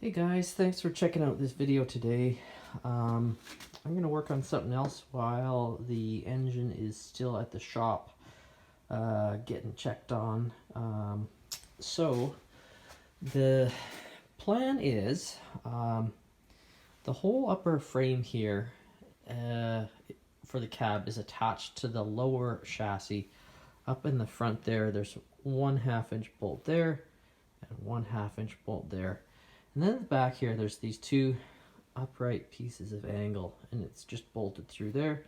Hey guys, thanks for checking out this video today. I'm going to work on something else while the engine is still at the shop getting checked on. So the plan is the whole upper frame here for the cab is attached to the lower chassis. Up in the front there's 1/2 inch bolt there and 1/2 inch bolt there. And then at the back here, there's these two upright pieces of angle, and it's just bolted through there,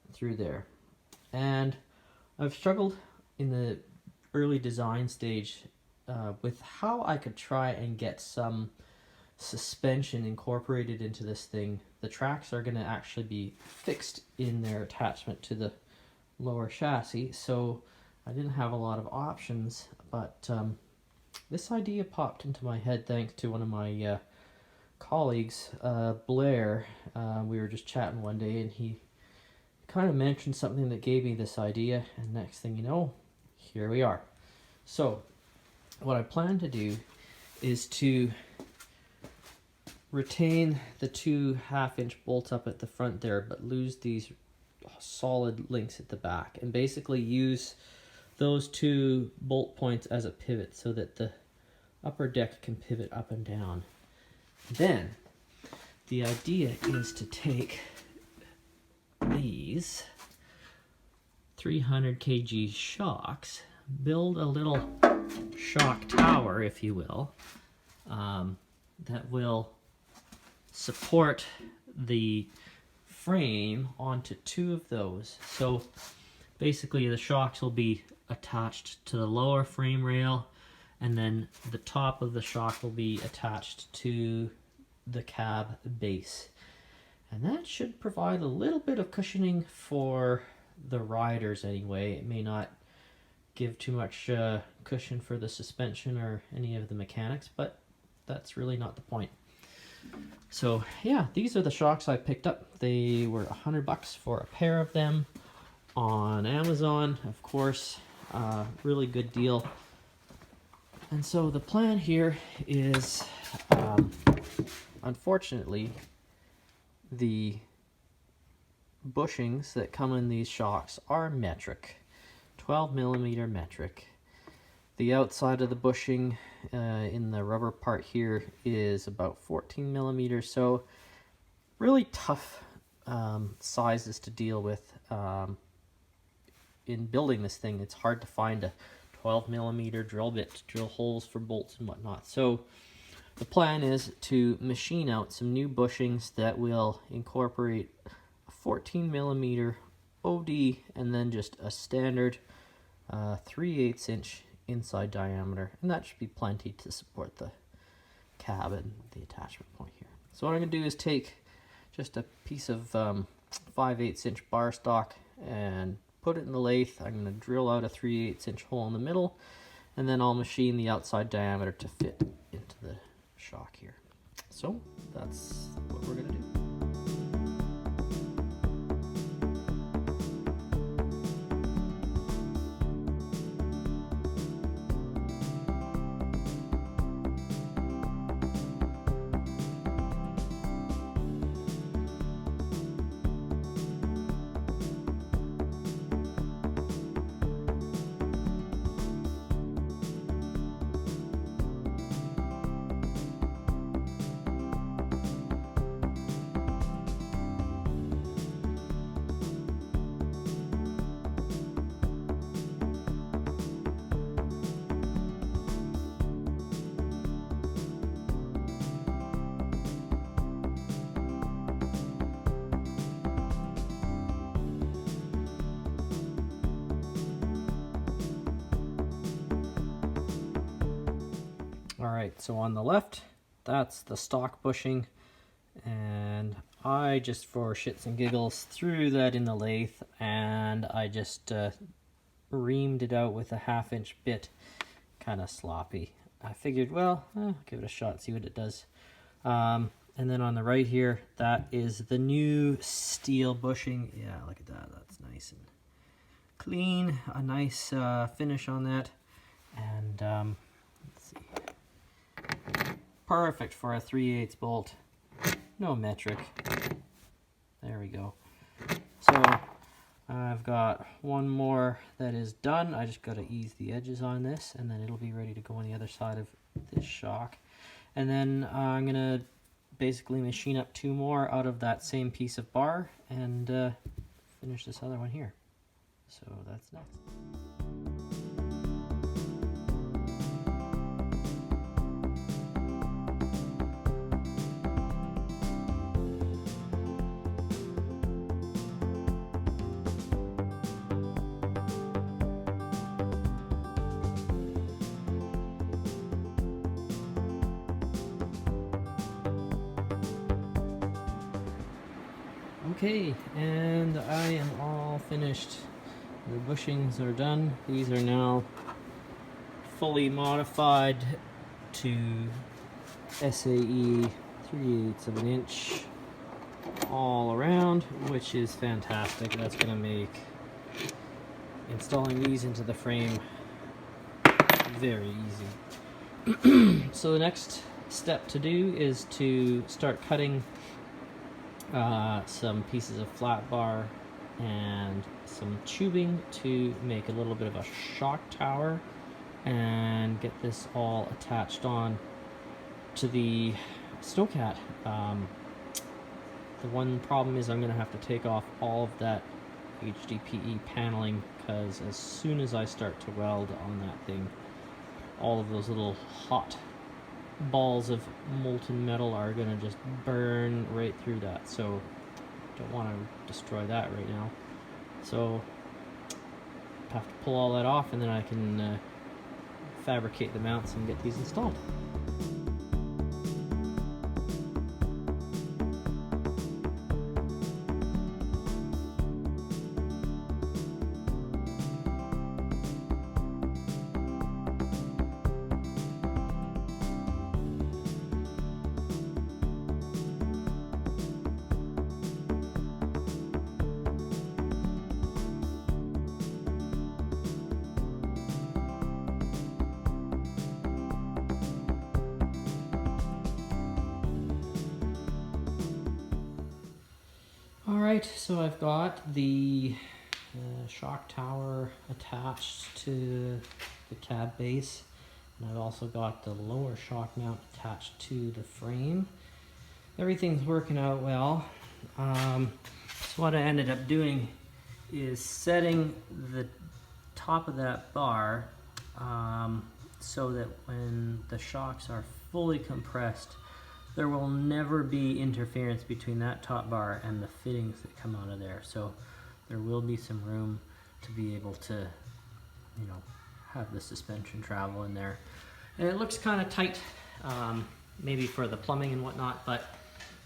and through there. And I've struggled in the early design stage with how I could try and get some suspension incorporated into this thing. The tracks are going to actually be fixed in their attachment to the lower chassis, so I didn't have a lot of options, but this idea popped into my head thanks to one of my colleagues, Blair. We were just chatting one day and he kind of mentioned something that gave me this idea, and next thing you know, here we are. So what I plan to do is to retain the 2/2 inch bolts up at the front there, but lose these solid links at the back, and basically use those two bolt points as a pivot so that the upper deck can pivot up and down. Then the idea is to take these 300 kg shocks, build a little shock tower, if you will, that will support the frame onto two of those. So basically the shocks will be attached to the lower frame rail, and then the top of the shock will be attached to the cab base. And that should provide a little bit of cushioning for the riders anyway. It may not give too much cushion for the suspension or any of the mechanics, but that's really not the point. So yeah, these are the shocks I picked up. They were $100 for a pair of them on Amazon, of course. Really good deal. And so the plan here is, unfortunately, the bushings that come in these shocks are metric, 12mm metric. The outside of the bushing in the rubber part here is about 14mm, so really tough sizes to deal with. In building this thing, it's hard to find a 12mm drill bit to drill holes for bolts and whatnot. So the plan is to machine out some new bushings that will incorporate a 14mm OD and then just a standard 3/8 inch inside diameter, and that should be plenty to support the cab and the attachment point here. So what I'm going to do is take just a piece of 5/8 inch bar stock and put it in the lathe. I'm going to drill out a 3/8 inch hole in the middle, and then I'll machine the outside diameter to fit into the shock here. So that's what we're going to do. Alright, so on the left, that's the stock bushing, and I just, for shits and giggles, threw that in the lathe, and I just reamed it out with a 1/2 inch bit, kind of sloppy. I figured, well, give it a shot, see what it does. And then on the right here, that is the new steel bushing. Yeah, look at that, that's nice and clean, a nice finish on that. And let's see, perfect for a 3/8 bolt. No metric. There we go. So I've got one more that is done. I just got to ease the edges on this, and then it'll be ready to go on the other side of this shock. And then I'm going to basically machine up 2 more out of that same piece of bar and finish this other one here. So that's next. Okay, and I am all finished. The bushings are done. These are now fully modified to SAE 3/8 of an inch all around, which is fantastic. That's going to make installing these into the frame very easy. So the next step to do is to start cutting some pieces of flat bar and some tubing to make a little bit of a shock tower and get this all attached on to the snowcat. The one problem is I'm going to have to take off all of that HDPE paneling, because as soon as I start to weld on that thing, all of those little hot balls of molten metal are going to just burn right through that, so don't want to destroy that right now. So have to pull all that off, and then I can fabricate the mounts and get these installed. Alright, so I've got the shock tower attached to the cab base, and I've also got the lower shock mount attached to the frame. Everything's working out well. So what I ended up doing is setting the top of that bar so that when the shocks are fully compressed, there will never be interference between that top bar and the fittings that come out of there. So there will be some room to be able to, you know, have the suspension travel in there. And it looks kind of tight, maybe for the plumbing and whatnot, but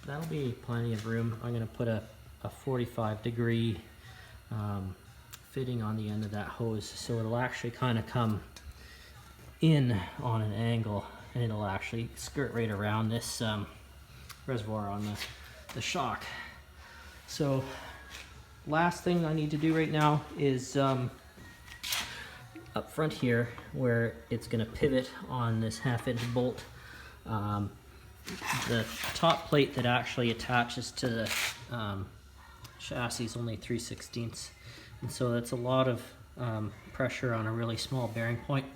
that'll be plenty of room. I'm going to put a 45-degree fitting on the end of that hose, so it'll actually kind of come in on an angle, and it'll actually skirt right around this reservoir on the shock. So last thing I need to do right now is up front here, where it's going to pivot on this 1/2-inch bolt. The top plate that actually attaches to the chassis is only 3/16, and so that's a lot of pressure on a really small bearing point.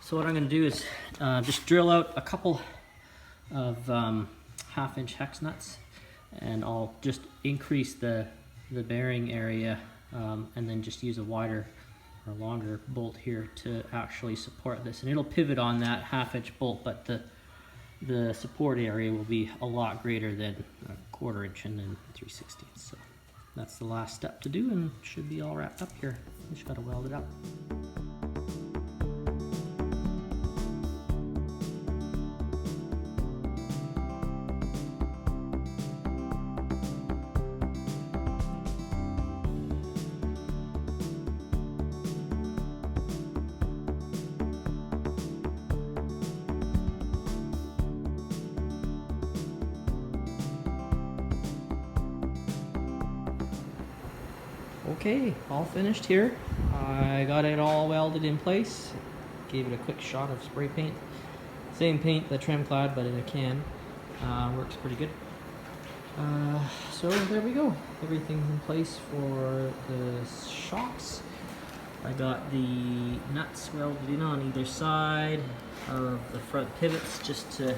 So what I'm going to do is just drill out a couple of 1/2-inch hex nuts, and I'll just increase the bearing area, and then just use a wider or longer bolt here to actually support this. And it'll pivot on that 1/2-inch bolt, but the support area will be a lot greater than 1/4 inch and then 3/16. So that's the last step to do, and should be all wrapped up here. Just got to weld it up. Okay, all finished here. I got it all welded in place. Gave it a quick shot of spray paint. Same paint, the trim clad, but in a can. Works pretty good. So there we go. Everything's in place for the shocks. I got the nuts welded in on either side of the front pivots just to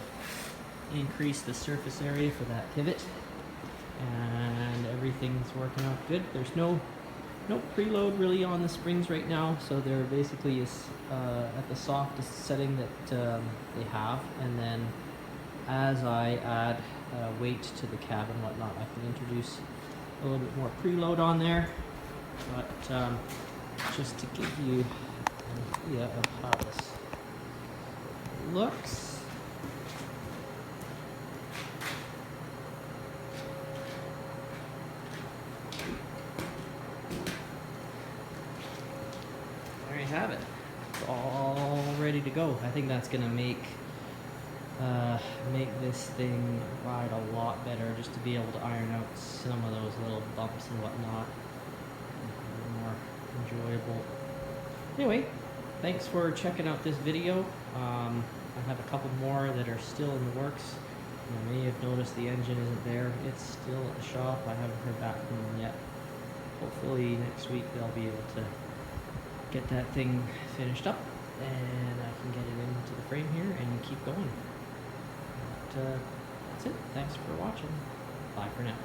increase the surface area for that pivot. And everything's working out good. There's no preload really on the springs right now, so they're basically at the softest setting that they have, and then as I add weight to the cab and whatnot, I can introduce a little bit more preload on there. But just to give you an idea of how this looks. There you have it. It's all ready to go. I think that's gonna make this thing ride a lot better, just to be able to iron out some of those little bumps and whatnot. More enjoyable. Anyway, thanks for checking out this video. I have a couple more that are still in the works. You may have noticed the engine isn't there. It's still at the shop. I haven't heard back from them yet. Hopefully next week they'll be able to get that thing finished up and I can get it into the frame here and keep going. But that's it. Thanks for watching. Bye for now.